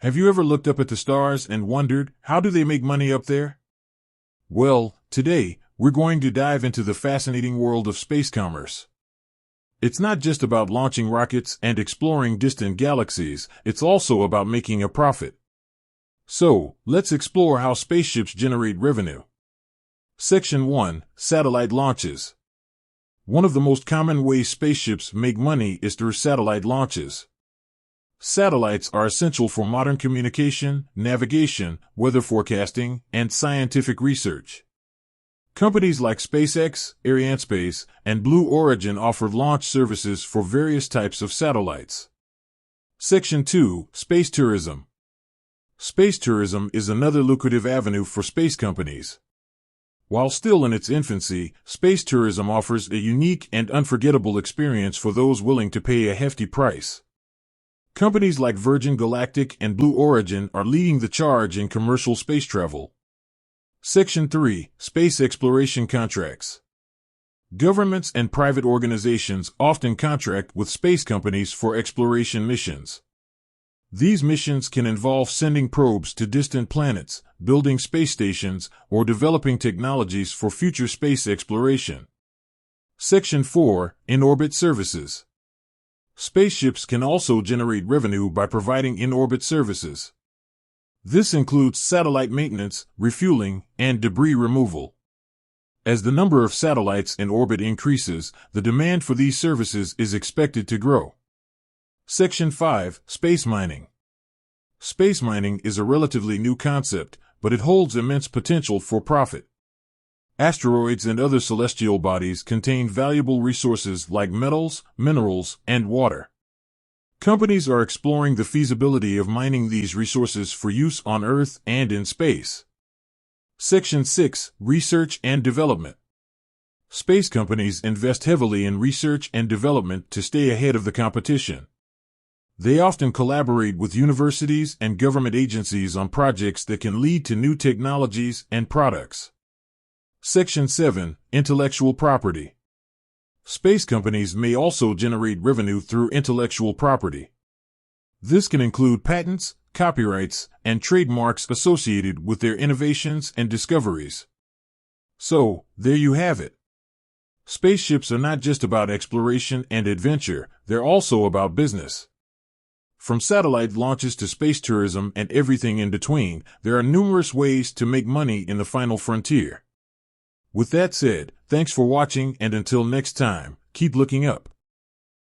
Have you ever looked up at the stars and wondered, how do they make money up there? Well, today, we're going to dive into the fascinating world of space commerce. It's not just about launching rockets and exploring distant galaxies, it's also about making a profit. So, let's explore how spaceships generate revenue. Section 1. Satellite Launches. One of the most common ways spaceships make money is through satellite launches. Satellites are essential for modern communication, navigation, weather forecasting, and scientific research. Companies like SpaceX, Arianespace, and Blue Origin offer launch services for various types of satellites. Section 2. Space Tourism. Space tourism is another lucrative avenue for space companies. While still in its infancy, space tourism offers a unique and unforgettable experience for those willing to pay a hefty price. Companies like Virgin Galactic and Blue Origin are leading the charge in commercial space travel. Section 3. Space Exploration Contracts. Governments and private organizations often contract with space companies for exploration missions. These missions can involve sending probes to distant planets, building space stations, or developing technologies for future space exploration. Section 4. In-orbit services. Spaceships can also generate revenue by providing in-orbit services. This includes satellite maintenance, refueling, and debris removal. As the number of satellites in orbit increases, the demand for these services is expected to grow. Section 5. Space Mining. Space mining is a relatively new concept, but it holds immense potential for profit. Asteroids and other celestial bodies contain valuable resources like metals, minerals, and water. Companies are exploring the feasibility of mining these resources for use on Earth and in space. Section 6. Research and Development. Space companies invest heavily in research and development to stay ahead of the competition. They often collaborate with universities and government agencies on projects that can lead to new technologies and products. Section 7. Intellectual Property. Space companies may also generate revenue through intellectual property. This can include patents, copyrights, and trademarks associated with their innovations and discoveries. So, there you have it. Spaceships are not just about exploration and adventure, they're also about business. From satellite launches to space tourism and everything in between, there are numerous ways to make money in the final frontier. With that said, thanks for watching, and until next time, keep looking up.